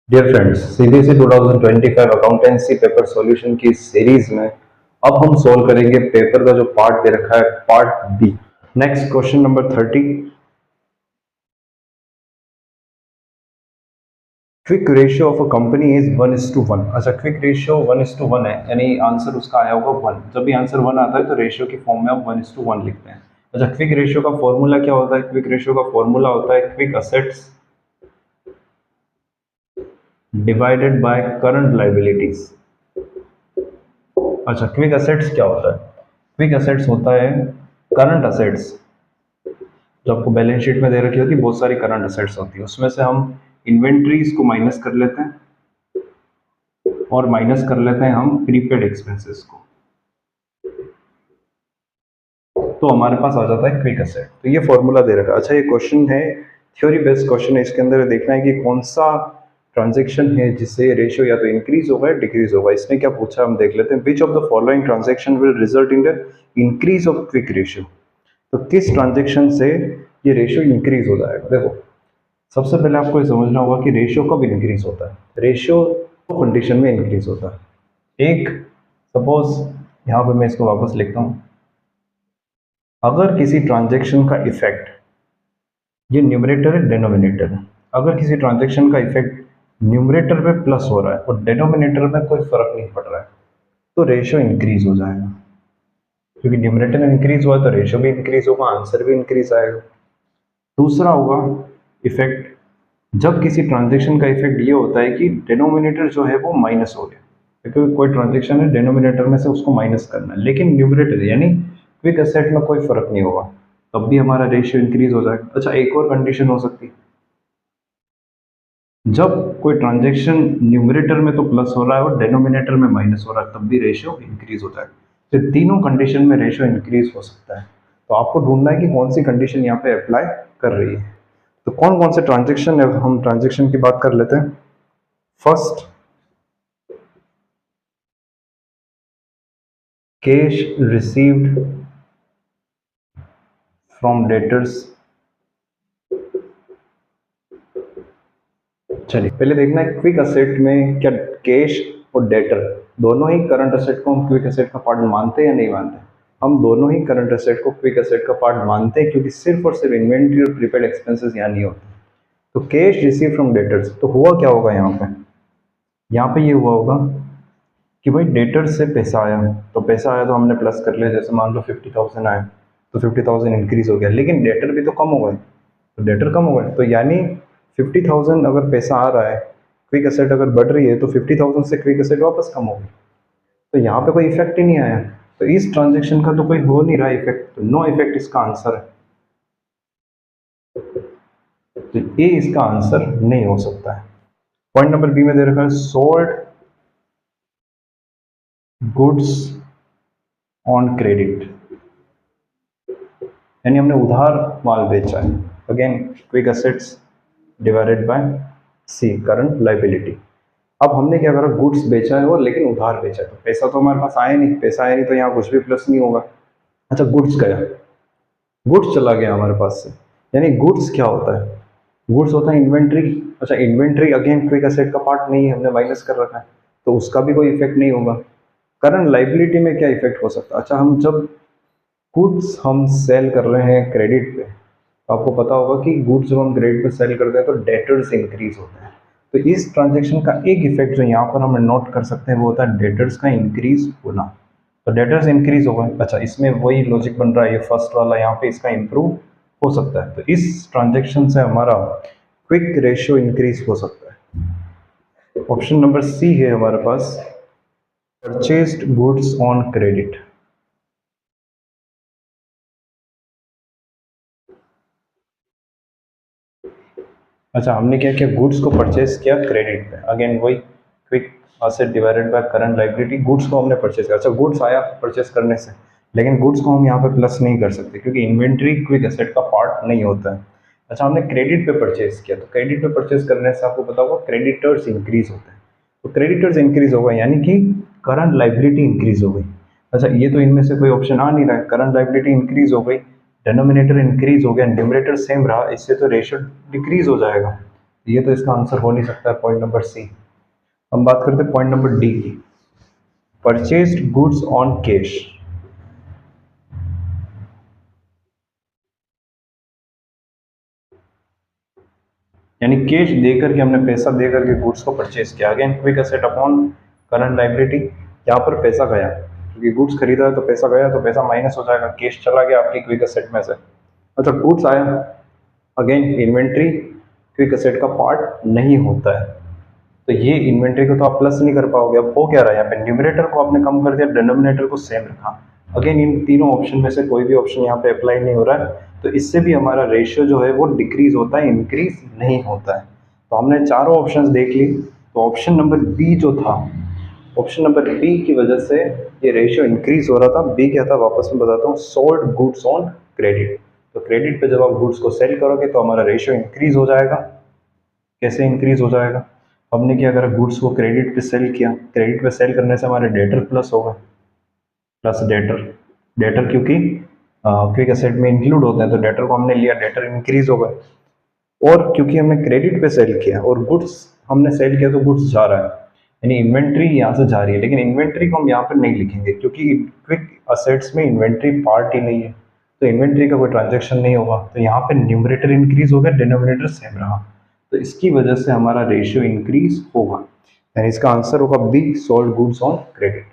Dear friends, CBSE 2025 accountancy paper solution की series में अब हम सॉल्व करेंगे पेपर का जो पार्ट दे रखा है, part B. Next question number 30। Quick ratio of a company is 1:1। अच्छा, क्विक रेशियो 1:1 है, यानी आंसर उसका आया होगा 1। जब भी आंसर 1 आता है तो रेशियो की फॉर्म में आप 1:1 लिखते हैं। अच्छा, क्विक रेशियो का फॉर्मूला क्या होता है? क्विक रेशियो का फॉर्मूला होता है quick assets divided by current liabilities. अच्छा, क्विक असेट्स क्या होता है? क्विक असेट्स होता है करंट असेट्स। जो आपको बैलेंस शीट में दे रखी होती है, बहुत सारी करंट असेट्स होती है, उसमें से हम इन्वेंट्रीज को माइनस कर लेते हैं और माइनस कर लेते हैं हम प्रीपेड एक्सपेंसेस को, तो हमारे पास आ जाता है क्विक असेट। तो ये फॉर्मूला दे रखा है। अच्छा, ये क्वेश्चन है, थ्योरी बेस्ड क्वेश्चन है। इसके अंदर देखना है कि कौन सा ट्रांजेक्शन है जिससे रेशियो या तो इंक्रीज होगा या डिक्रीज होगा। इसने क्या पूछा, हम देख लेते हैं। Which of the following transaction will result in the increase of quick ratio. तो किस ट्रांजेक्शन से ये रेशियो इंक्रीज हो जाएगा? देखो, सबसे पहले आपको ये समझना होगा कि रेशियो कब इंक्रीज होता है। रेशियो दो कंडीशन में इंक्रीज होता है। एक, सपोज यहाँ पे मैं इसको वापस लिखता हूँ, अगर किसी ट्रांजेक्शन का इफेक्ट, ये न्यूमरेटर है डिनोमिनेटर है, अगर किसी ट्रांजेक्शन का इफेक्ट न्यूमरेटर पे प्लस हो रहा है और डिनोमिनेटर में कोई फर्क नहीं पड़ रहा है, तो रेशियो इंक्रीज हो जाएगा। क्योंकि न्यूमरेटर में इंक्रीज हुआ तो रेशियो भी इंक्रीज होगा, आंसर भी इंक्रीज आएगा। दूसरा होगा इफेक्ट, जब किसी ट्रांजेक्शन का इफेक्ट ये होता है कि डिनोमिनेटर जो है वो माइनस हो गया, क्योंकि कोई ट्रांजेक्शन है डिनोमिनेटर में से उसको माइनस करना है, लेकिन न्यूमरेटर यानी क्विक एसेट में कोई फर्क नहीं होगा, तब भी हमारा रेशियो इंक्रीज हो जाएगा। अच्छा, एक और कंडीशन हो सकती है, जब कोई ट्रांजेक्शन न्यूमरेटर में तो प्लस हो रहा है और डिनोमिनेटर में माइनस हो रहा है, तब भी रेशियो इंक्रीज हो जाएगा। तो तीनों कंडीशन में रेशियो इंक्रीज हो सकता है। तो आपको ढूंढना है कि कौन सी कंडीशन यहाँ पे अप्लाई कर रही है। तो कौन कौन से ट्रांजेक्शन है, हम ट्रांजेक्शन की बात कर लेते हैं। First, cash received from debtors. चलिए पहले देखना है क्विक असेट में क्या कैश और डेटर दोनों ही करंट असेट को हम क्विक असेट का पार्ट मानते हैं या नहीं मानते? हम दोनों ही करंट असेट को क्विक असेट का पार्ट मानते हैं, क्योंकि सिर्फ और सिर्फ इन्वेंट्री और प्रीपेड एक्सपेंसेस यहाँ नहीं होते। तो कैश रिसीव फ्रॉम डेटर्स, तो हुआ क्या होगा यहाँ पे? यहाँ पे ये हुआ होगा कि भाई डेटर से पैसा आया, तो पैसा आया तो हमने प्लस कर लिया। जैसे मान लो 50,000 आया तो 50,000 इंक्रीज हो गया, लेकिन डेटर भी तो कम हो गए, तो डेटर कम हो गए, तो यानी 50,000 अगर पैसा आ रहा है, क्विक एसेट अगर बढ़ रही है, तो 50,000 से क्विक एसेट वापस कम होगी। तो यहाँ पे कोई इफेक्ट ही नहीं आया, तो इस ट्रांजेक्शन का तो कोई हो नहीं रहा इफेक्ट, तो नो इफेक्ट इसका आंसर है। तो ये इसका आंसर नहीं हो सकता है। पॉइंट नंबर बी में दे रखा है सोल्ड गुड्स ऑन क्रेडिट, यानी हमने उधार माल बेचा है। Again quick assets divided by C current liability. अब हमने क्या करा, गुड्स बेचा है और लेकिन उधार बेचा है, तो पैसा तो हमारे पास आया नहीं, पैसा आया नहीं तो यहाँ कुछ भी प्लस नहीं होगा। अच्छा, गुड्स गया, गुड्स चला गया हमारे पास से, यानी गुड्स क्या होता है? गुड्स होता है इन्वेंट्री। अच्छा, इन्वेंट्री अगेन क्विक एसेट का पार्ट नहीं है, हमने माइनस कर रखा है, तो उसका भी कोई इफेक्ट नहीं होगा। करंट लाइबिलिटी में क्या इफेक्ट हो सकता है? अच्छा, हम जब गुड्स हम सेल कर रहे हैं क्रेडिट पे, तो आपको पता होगा कि गुड्स जब हम क्रेडिट पे सेल करते हैं तो डेटर्स इंक्रीज होते हैं। तो इस ट्रांजेक्शन का एक इफेक्ट जो यहाँ पर हम नोट कर सकते हैं वो होता है डेटर्स का इंक्रीज होना। तो डेटर्स इंक्रीज हो गए। अच्छा, इसमें वही लॉजिक बन रहा है, ये फर्स्ट वाला यहाँ पे इसका इंप्रूव हो सकता है, तो इस ट्रांजेक्शन से हमारा क्विक रेशियो इंक्रीज हो सकता है। ऑप्शन नंबर सी है हमारे पास, परचेस्ड गुड्स ऑन क्रेडिट। अच्छा, हमने क्या किया, गुड्स को परचेज किया क्रेडिट पे, अगेन वही quick asset divided by current liability, goods को हमने परचेज किया। अच्छा, गुड्स आया परचेज करने से, लेकिन गुड्स को हम यहाँ पे प्लस नहीं कर सकते क्योंकि इन्वेंट्री क्विक एसेट का पार्ट नहीं होता है। अच्छा, हमने क्रेडिट पे परचेज किया, तो क्रेडिट पे परचेज करने से आपको पता होगा क्रेडिटर्स इंक्रीज होते हैं, तो क्रेडिटर्स इंक्रीज होगा यानी कि करंट लाइबिलिटी इंक्रीज हो गई। अच्छा, ये तो इनमें से कोई ऑप्शन आ नहीं रहा है, करंट लाइबिलिटी इंक्रीज हो गई, डिनोमिनेटर इंक्रीज हो गया, न्यूमरेटर सेम रहा, इससे तो रेशियो डिक्रीज हो जाएगा। ये तो इसका आंसर हो नहीं सकता है, पॉइंट नंबर सी। हम बात करते हैं पॉइंट नंबर डी की, परचेस्ड गुड्स ऑन कैश। यानी कैश दे करके, हमने पैसा दे करके गुड्स को परचेज किया। Again quick asset upon current liability, यहाँ पर पैसा गया क्योंकि गुड्स खरीदा है तो पैसा गया, तो पैसा माइनस हो जाएगा, कैश चला गया आपकी क्विक एसेट में से। अच्छा, गुड्स आया, अगेन इन्वेंट्री क्विक एसेट का पार्ट नहीं होता है, तो ये इन्वेंट्री को तो आप प्लस नहीं कर पाओगे। अब हो क्या रहा है यहाँ पे, न्यूमरेटर को आपने कम कर दिया, डिनोमिनेटर को सेम रखा। अगेन इन तीनों ऑप्शन में से कोई भी ऑप्शन यहाँ पे अप्लाई नहीं हो रहा है, तो इससे भी हमारा रेशियो जो है वो डिक्रीज होता है, इंक्रीज नहीं होता है। तो हमने चारों ऑप्शंस देख ली, तो ऑप्शन नंबर बी जो था, ऑप्शन नंबर बी की वजह से ये रेशियो इंक्रीज हो रहा था। बी क्या था, वापस में बताता हूँ, सोल्ड गुड्स ऑन क्रेडिट। तो क्रेडिट पे जब आप गुड्स को सेल करोगे तो हमारा रेशियो इंक्रीज हो जाएगा। कैसे इंक्रीज हो जाएगा, हमने क्या करा, गुड्स को क्रेडिट पे सेल किया, क्रेडिट पे सेल करने से हमारे डेटर प्लस होगा, प्लस डेटर, डेटर क्योंकि क्विक एसेट में इंक्लूड होते हैं, तो डेटर को हमने लिया, डेटर इंक्रीज हो गए। और क्योंकि हमने क्रेडिट पे सेल किया और गुड्स हमने सेल किया, तो गुड्स जा रहा है, यानी इन्वेंट्री यहाँ से जा रही है। लेकिन इन्वेंट्री को हम यहाँ पर नहीं लिखेंगे क्योंकि क्विक असेट्स में इन्वेंट्री पार्ट ही नहीं है, तो इन्वेंट्री का कोई ट्रांजेक्शन नहीं होगा। तो यहाँ पे न्यूमरेटर इंक्रीज हो गया, डिनोमिनेटर सेम रहा, तो इसकी वजह से हमारा रेशियो इंक्रीज होगा, यानी इसका आंसर होगा B, sold goods on credit.